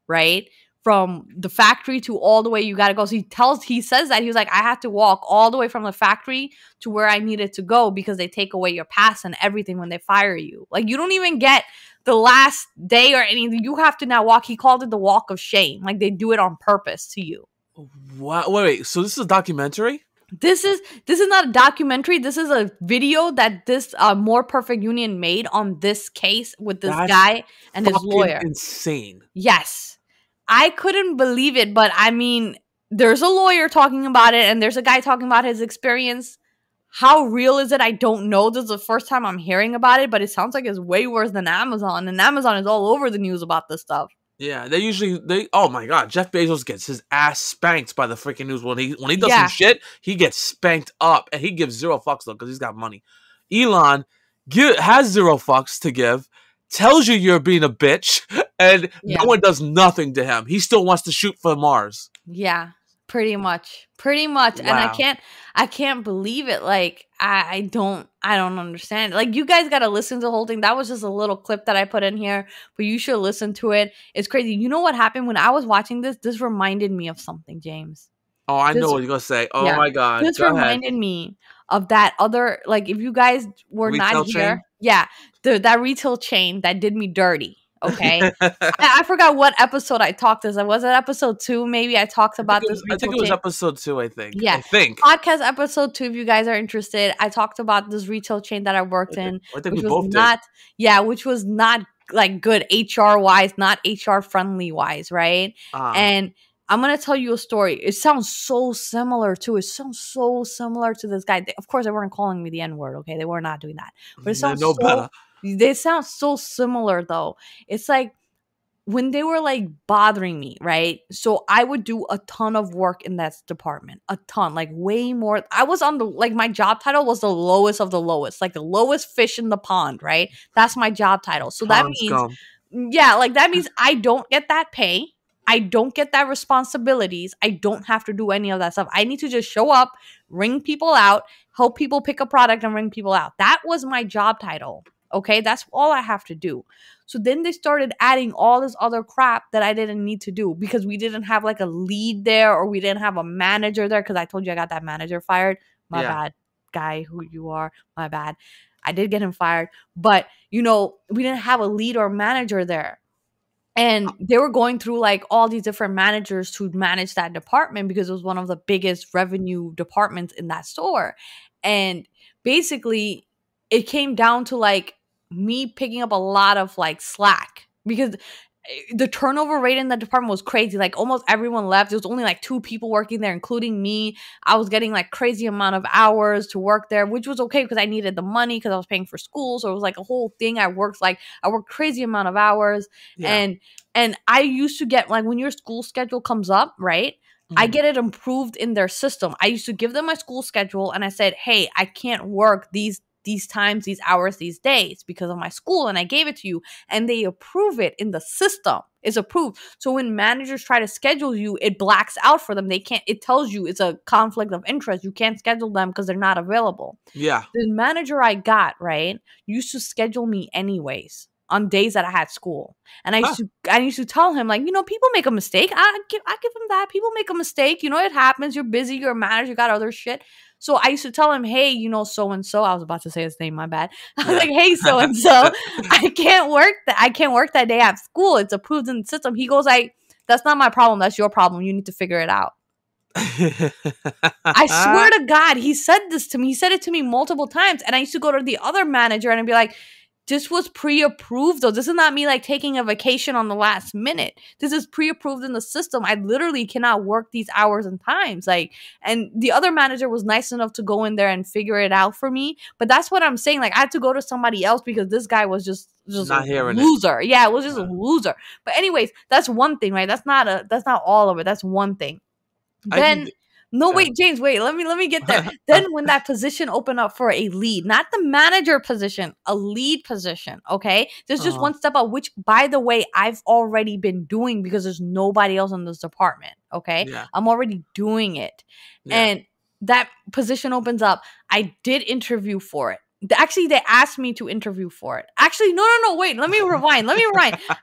right? From the factory to all the way you got to go. So he says that he was like, I had to walk all the way from the factory to where I needed to go because they take away your pass and everything when they fire you. Like, you don't even get the last day or anything. You have to now walk. He called it the walk of shame. Like, they do it on purpose to you. What? Wait. So this is a documentary? This is not a documentary. This is a video that this More Perfect Union made on this case with this That's guy and his fucking lawyer. insane. Yes. I couldn't believe it, but I mean, there's a lawyer talking about it and there's a guy talking about his experience. How real is it? I don't know. This is the first time I'm hearing about it, but it sounds like it's way worse than Amazon, and Amazon is all over the news about this stuff. Yeah, oh my god, Jeff Bezos gets his ass spanked by the freaking news when he does Yeah. some shit, he gets spanked up, and he gives zero fucks though because he's got money. Elon has zero fucks to give, tells you're being a bitch, and Yeah. no one does nothing to him. He still wants to shoot for Mars. Yeah, pretty much. And Wow. I can't believe it. Like I don't understand. Like you guys got to listen to the whole thing. That was just a little clip that I put in here, but you should listen to it. It's crazy. You know what happened when I was watching this? This reminded me of something, James. Oh, I know what you're gonna say. Oh my god, This go reminded me of that other, like, if you guys were Retail not here, chain? yeah, that retail chain that did me dirty. Okay, I forgot what episode I talked this. Was it episode 2? Maybe I talked about this. I think it was episode 2. I think. Yeah. I think. Podcast episode 2. If you guys are interested, I talked about this retail chain that I worked in, I think which we was both not, yeah, which was not like good HR wise, not HR friendly wise, right? And I'm gonna tell you a story. It sounds so similar to. It sounds so similar to this guy. Of course, they weren't calling me the N word. Okay, they were not doing that. But it sounds no better. They sound so similar though. It's like when they were like bothering me, right? So I would do a ton of work in that department, a ton, like way more. I was on the, like, my job title was the lowest of the lowest, like the lowest fish in the pond, right? That's my job title. So that means, yeah, like that means I don't get that pay. I don't get that responsibilities. I don't have to do any of that stuff. I need to just show up, ring people out, help people pick a product and ring people out. That was my job title. Okay, that's all I have to do. So then they started adding all this other crap that I didn't need to do because we didn't have like a lead there or we didn't have a manager there because I told you I got that manager fired. My bad, guy who you are. My bad. I did get him fired. But, you know, we didn't have a lead or manager there. And they were going through like all these different managers to manage that department because it was one of the biggest revenue departments in that store. And basically, it came down to like me picking up a lot of like slack because the turnover rate in the department was crazy. Like almost everyone left. There was only like 2 people working there, including me. I was getting like crazy amount of hours to work there, which was okay because I needed the money because I was paying for school. So it was like a whole thing. I worked crazy amount of hours. Yeah. And I used to get, like, when your school schedule comes up, right? I get it improved in their system. I used to give them my school schedule and I said, hey, I can't work these times, these hours, these days because of my school, and I gave it to you, and they approve it in the system. It's approved. So when managers try to schedule you, it blacks out for them. They can't, it tells you it's a conflict of interest. You can't schedule them because they're not available. Yeah. The manager I got, right, used to schedule me anyways on days that I had school. And I used to tell him, like, you know, people make a mistake. I give him that. People make a mistake. You know, it happens. You're busy. You're a manager. You got other shit. So I used to tell him, hey, you know, so-and-so. I was about to say his name. My bad. I was like, hey, so-and-so, I can't work that day at school. It's approved in the system. He goes, that's not my problem. That's your problem. You need to figure it out. I swear to God, he said this to me. He said it to me multiple times. And I used to go to the other manager and I'd be like, this was pre-approved though. This is not me like taking a vacation on the last minute. This is pre-approved in the system. I literally cannot work these hours and times. Like, and the other manager was nice enough to go in there and figure it out for me. But that's what I'm saying. Like, I had to go to somebody else because this guy was just not a loser. Yeah, it was just a loser. But anyways, that's one thing, right? That's not all of it. That's one thing. Then wait, James, wait, let me get there. Then when that position opened up for a lead, not the manager position, a lead position, okay? There's just one step up, which, by the way, I've already been doing because there's nobody else in this department, okay? Yeah. I'm already doing it. Yeah. And that position opens up. I did interview for it. Actually, they asked me to interview for it. Actually, no, wait, let me rewind.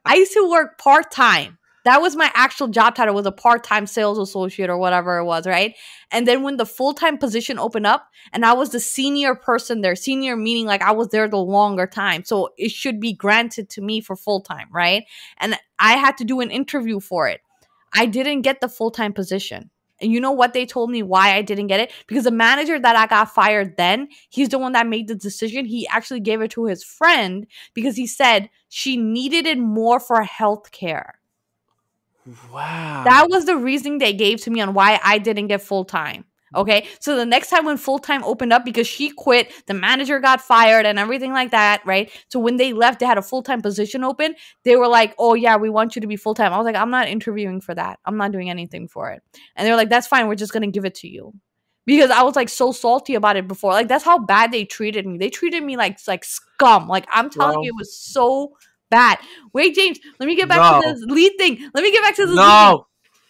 I used to work part-time. That was my actual job title, was a part-time sales associate or whatever it was, right? And then when the full-time position opened up and I was the senior person there, senior meaning like I was there the longer time. So it should be granted to me for full-time, right? And I had to do an interview for it. I didn't get the full-time position. And you know what they told me why I didn't get it? Because the manager that I got fired then, he's the one that made the decision. He actually gave it to his friend because he said she needed it more for healthcare. Wow. That was the reasoning they gave to me on why I didn't get full-time. Okay, so the next time when full-time opened up, because she quit, the manager got fired and everything like that, right? So when they left, they had a full-time position open. They were like, oh yeah, we want you to be full-time. I was like, I'm not interviewing for that. I'm not doing anything for it. And they're like, that's fine. We're just going to give it to you. Because I was like so salty about it before. Like that's how bad they treated me. They treated me like scum. Like I'm telling you, it was so bad. Wait, James, let me get back to this lead thing. Let me get back to this lead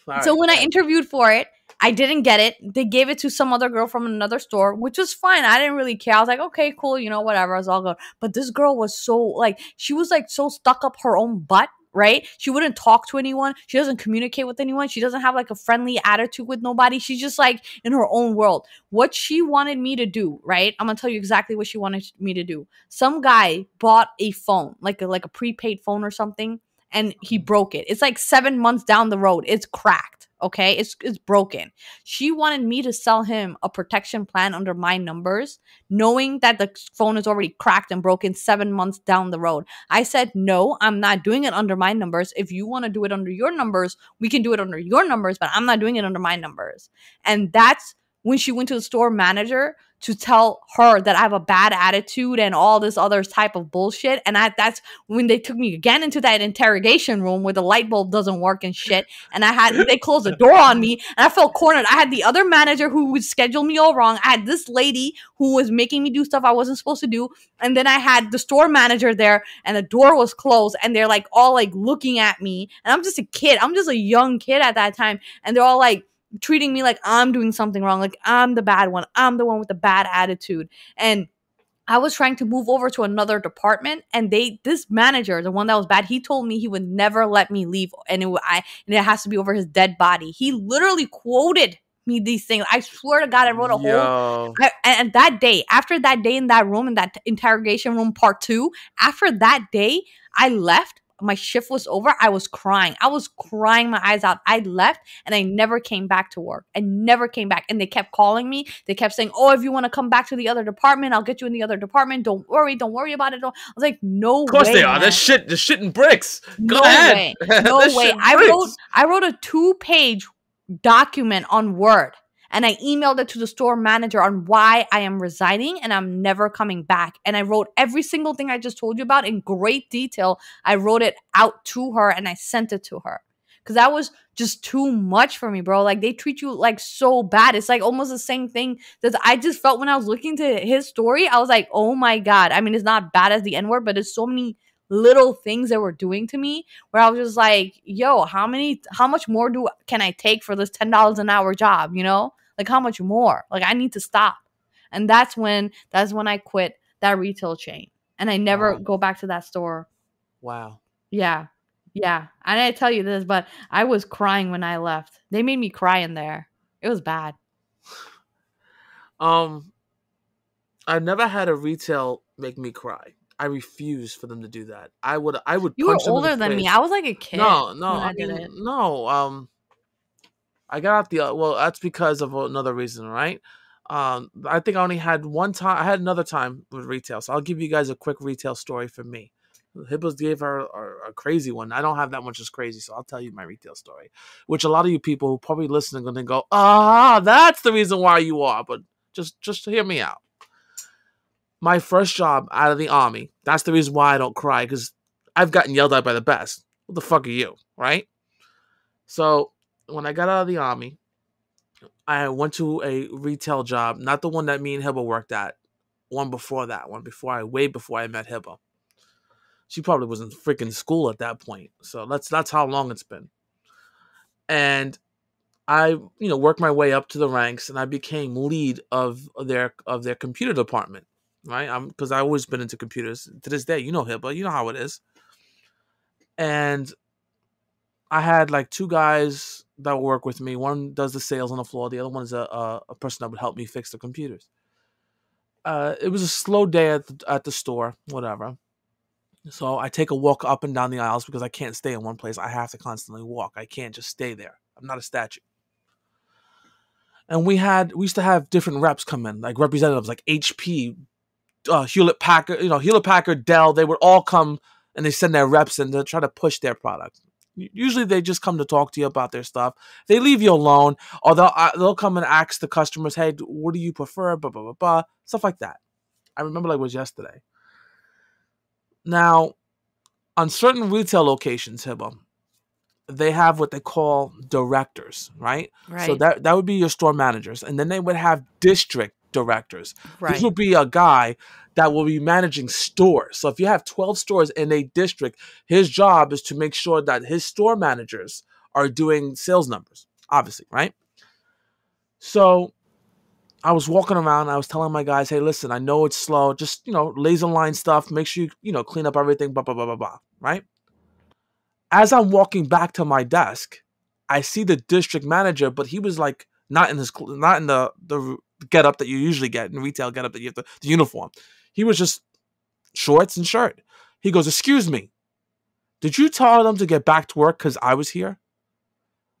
thing. So when I interviewed for it, I didn't get it. They gave it to some other girl from another store, which was fine. I didn't really care. I was like, okay, cool, you know, whatever. It's all good. But this girl was so like, she was like so stuck up her own butt, right? She wouldn't talk to anyone. She doesn't communicate with anyone. She doesn't have like a friendly attitude with nobody. She's just like in her own world. What she wanted me to do, right? I'm gonna tell you exactly what she wanted me to do. Some guy bought a phone, like a prepaid phone or something, and he broke it. It's like 7 months down the road. It's cracked. Okay, it's broken. She wanted me to sell him a protection plan under my numbers, knowing that the phone is already cracked and broken 7 months down the road. I said, no, I'm not doing it under my numbers. If you want to do it under your numbers, we can do it under your numbers, but I'm not doing it under my numbers. And that's when she went to the store manager to tell her that I have a bad attitude and all this other type of bullshit. And that's when they took me again into that interrogation room where the light bulb doesn't work and shit. And they closed the door on me and I felt cornered. I had the other manager who would schedule me all wrong. I had this lady who was making me do stuff I wasn't supposed to do. And then I had the store manager there and the door was closed and they're like all like looking at me. And I'm just a kid. I'm just a young kid at that time. And they're all like, treating me like I'm doing something wrong, like I'm the bad one. I'm the one with the bad attitude. And I was trying to move over to another department, and this manager, the one that was bad, he told me he would never let me leave, and it has to be over his dead body. He literally quoted me these things. I swear to God, I wrote a whole. And that day, after that day in that room, in that interrogation room, part 2, after that day, I left. My shift was over. I was crying. I was crying my eyes out. I left and I never came back to work. I never came back. And they kept calling me. They kept saying, oh, if you want to come back to the other department, I'll get you in the other department. Don't worry about it. I was like, no way. Of course they are. They're shit in bricks. Go ahead. No way. I wrote a 2-page document on Word. And I emailed it to the store manager on why I am resigning and I'm never coming back. And I wrote every single thing I just told you about in great detail. I wrote it out to her and I sent it to her. Because that was just too much for me, bro. Like, they treat you, like, so bad. It's, like, almost the same thing that I just felt when I was looking to his story. I was like, oh, my God. I mean, it's not bad as the N-word, but it's so many little things that were doing to me where I was just like, yo, how much more can I take for this $10 an hour job, you know? Like, how much more? Like, I need to stop. And that's when I quit that retail chain. And I never go back to that store. Wow. Yeah. Yeah. I didn't tell you this, but I was crying when I left. They made me cry in there. It was bad. I never had a retail make me cry. I refuse for them to do that. I would You were older than me. I was like a kid. No. I got out that's because of another reason, right? I think I only had one time. I had another time with retail, so I'll give you guys a quick retail story from me. Hibbas gave her a crazy one. I don't have that much as crazy, so I'll tell you my retail story, which a lot of you people who probably listening are going to go, that's the reason why you are. But just hear me out. My first job out of the Army, that's the reason why I don't cry, because I've gotten yelled at by the best. What the fuck are you, right? So when I got out of the Army, I went to a retail job, not the one that me and Hiba worked at, way before I met Hiba. She probably was in freaking school at that point. So that's how long it's been. And I, worked my way up to the ranks and I became lead of their computer department, right? Because I've always been into computers. To this day, Hiba, you know how it is. And I had like 2 guys that work with me. One does the sales on the floor. The other one is a person that would help me fix the computers. It was a slow day at the store, whatever. So I take a walk up and down the aisles because I can't stay in one place. I have to constantly walk. I can't just stay there. I'm not a statue. And we used to have different reps come in, like representatives like HP, Hewlett Packard, Hewlett Packard, Dell. They would all come and they send their reps in to try to push their product. Usually they just come to talk to you about their stuff. They leave you alone, or they'll come and ask the customers, "Hey, what do you prefer?" Blah blah blah blah, stuff like that. I remember like it was yesterday. Now, on certain retail locations, Hiba, they have what they call directors, right? So Right. that would be your store managers, and then they would have district directors. This Right. would be a guy that will be managing stores. So if you have 12 stores in a district, his job is to make sure that his store managers are doing sales numbers, obviously, right? So I was walking around, I was telling my guys, "Hey, listen, I know it's slow, just, laser line stuff, make sure you clean up everything, blah, blah, blah, blah, blah," right? As I'm walking back to my desk, I see the district manager, but he was like not in the get up that you usually get in retail, get up that you have the uniform. He was just shorts and shirt. He goes, "Excuse me, did you tell them to get back to work because I was here?"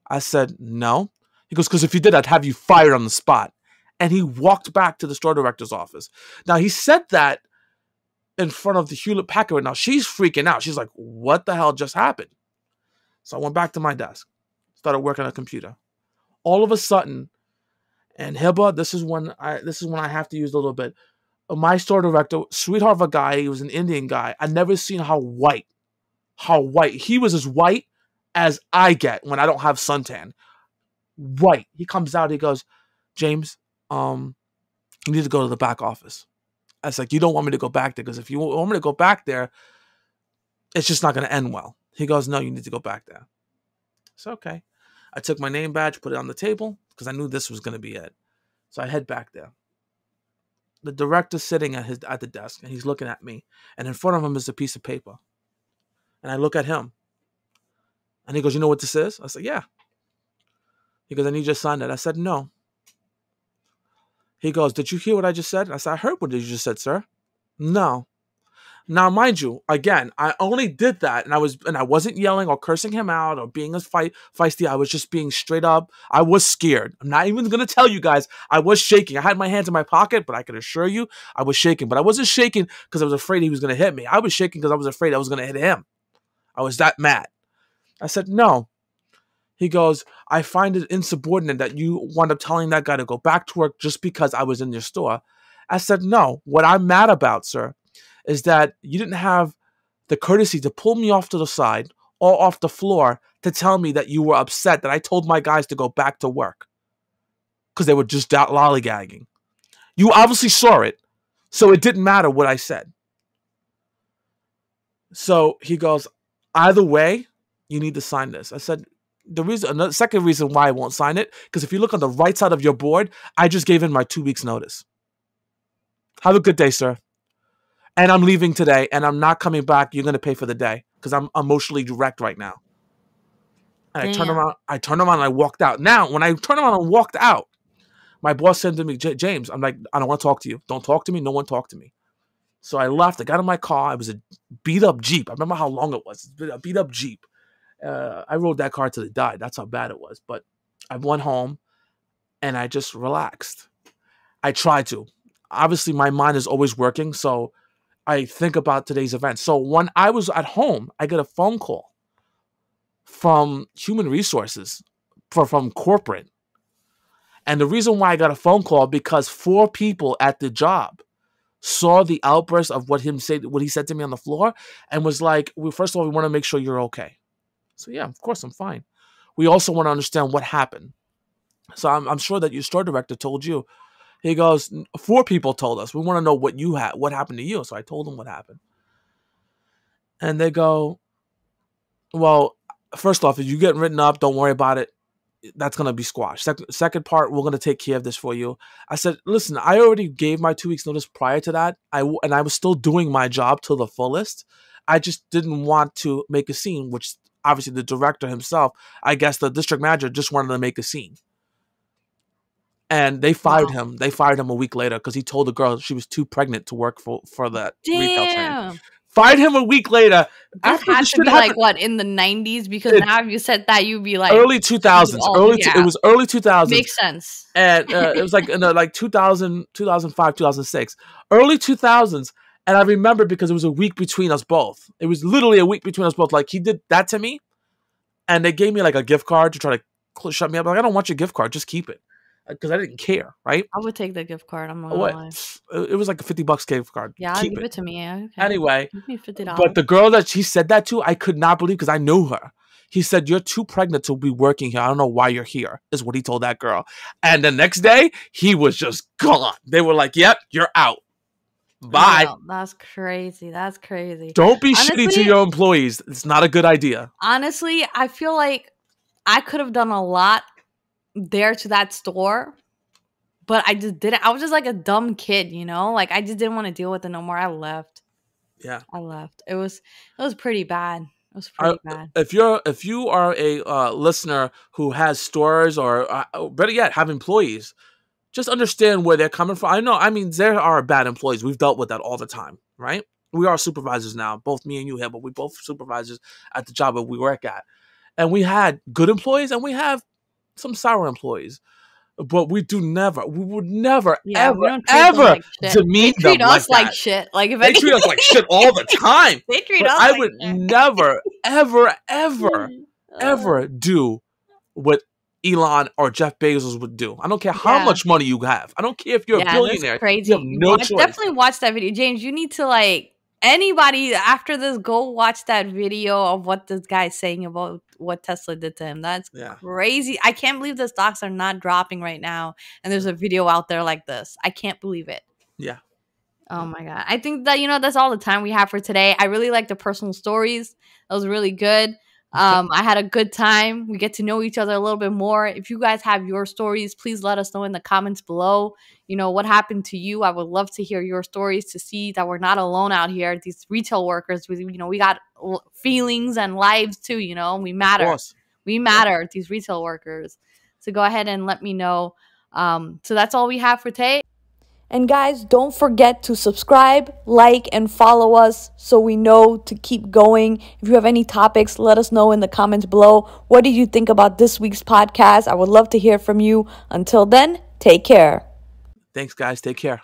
I said, "No." He goes, "Because if you did, I'd have you fired on the spot." And he walked back to the store director's office. Now, he said that in front of the Hewlett Packard. Now, she's freaking out. She's like, "What the hell just happened?" So I went back to my desk, started working on a computer. All of a sudden, and Hiba, this is when I have to use a little bit. My store director, sweetheart of a guy, he was an Indian guy. I never seen how white. He was as white as I get when I don't have suntan. White. He comes out, he goes, "James, you need to go to the back office." I was like, "You don't want me to go back there, because if you want me to go back there, it's just not going to end well." He goes, "No, you need to go back there." So, okay. I took my name badge, put it on the table, because I knew this was going to be it. So I head back there. The director's sitting at the desk, and he's looking at me. And in front of him is a piece of paper. And I look at him. And he goes, "You know what this is?" I said, "Yeah." He goes, "I need you to sign it." I said, "No." He goes, "Did you hear what I just said?" I said, "I heard what you just said, sir." "No." Now, mind you, again, I only did that, and I wasn't yelling or cursing him out or being feisty. I was just being straight up. I was scared. I'm not even gonna tell you guys. I was shaking. I had my hands in my pocket, but I can assure you, I was shaking. But I wasn't shaking because I was afraid he was gonna hit me. I was shaking because I was afraid I was gonna hit him. I was that mad. I said, "No." He goes, "I find it insubordinate that you wound up telling that guy to go back to work just because I was in your store." I said, "No. What I'm mad about, sir, is that you didn't have the courtesy to pull me off to the side or off the floor to tell me that you were upset that I told my guys to go back to work because they were just lollygagging. You obviously saw it, so it didn't matter what I said." So he goes, "Either way, you need to sign this." I said, the second reason why I won't sign it, because if you look on the right side of your board, I just gave in my 2 weeks notice. Have a good day, sir. And I'm leaving today, and I'm not coming back. You're going to pay for the day because I'm emotionally wrecked right now. And I turned around and I walked out. Now, when I turned around and walked out, my boss said to me, "James," I'm like, "I don't want to talk to you. Don't talk to me. No one talk to me." So I left. I got in my car. It was a beat-up Jeep. I remember how long it was. A beat-up Jeep. I rode that car till it died. That's how bad it was. But I went home, and I just relaxed. I tried to. Obviously, my mind is always working, so I think about today's event. So when I was at home, I get a phone call from human resources, from corporate. And the reason why I got a phone call, because 4 people at the job saw the outburst of what he said to me on the floor, and was like, "Well, first of all, we want to make sure you're okay." So yeah, of course I'm fine. We also want to understand what happened. So I'm sure that your store director told you. He goes, 4 people told us. We want to know what happened to you. So I told them what happened. And they go, "Well, first off, if you get written up, don't worry about it. That's going to be squashed. Second part, we're going to take care of this for you." I said, "Listen, I already gave my 2 weeks notice prior to that. And I was still doing my job to the fullest. I just didn't want to make a scene," which obviously the director himself, I guess the district manager, just wanted to make a scene. And they fired him. They fired him a week later because he told the girl she was too pregnant to work for that retail chain. Damn. Fired him a week later. This After had this to shit be happened, like what, in the 90s? Because now if you said that, you'd be like early 2000s. It was early 2000s. Makes sense. And it was like in like 2000, 2005, 2006, early 2000s. And I remember because it was a week between us both. It was literally a week between us both. Like he did that to me, and they gave me like a gift card to try to shut me up. Like, I don't want your gift card, just keep it, because I didn't care, right? I would take the gift card. I'm not gonna lie. It was like a $50 gift card. Yeah, give it to me. Yeah, okay. Anyway, give me $50. but the girl that she said that to, I could not believe because I knew her. He said, "You're too pregnant to be working here. I don't know why you're here," is what he told that girl. And the next day, he was just gone. They were like, "Yep, you're out. Bye." No, that's crazy. That's crazy. Don't be shitty to your employees. It's not a good idea. Honestly, I feel like I could have done a lot there to that store, but I just didn't. I was just like a dumb kid, you know? Like, I just didn't want to deal with it no more. I left. Yeah. I left. It was pretty bad. It was pretty bad. If you are a listener who has stores or better yet, have employees, just understand where they're coming from. I mean, there are bad employees. We've dealt with that all the time, right? We are supervisors now. Both me and you have, but we both supervisors at the job that we work at. And we had good employees and we have some sour employees. But we would never, ever like demean them treat us like that. Shit. Like, if they treat us like shit all the time. They treat but us I like would shit. never, ever do what Elon or Jeff Bezos would do. I don't care how much money you have. I don't care if you're a billionaire. That's crazy. You have no choice. Definitely watch that video. James, you need to, like, anybody after this, go watch that video of what this guy's saying about what Tesla did to him. That's crazy. I can't believe the stocks are not dropping right now. And there's a video out there like this. I can't believe it. Yeah. Oh my God. I think that, that's all the time we have for today. I really like the personal stories. That was really good. I had a good time. We get to know each other a little bit more. If you guys have your stories, please let us know in the comments below. What happened to you. I would love to hear your stories, to see that we're not alone out here. These retail workers, we got feelings and lives too. We matter. We matter. These retail workers. So go ahead and let me know. So that's all we have for today. And guys, don't forget to subscribe, like, and follow us so we know to keep going. If you have any topics, let us know in the comments below. What did you think about this week's podcast? I would love to hear from you. Until then, take care. Thanks, guys. Take care.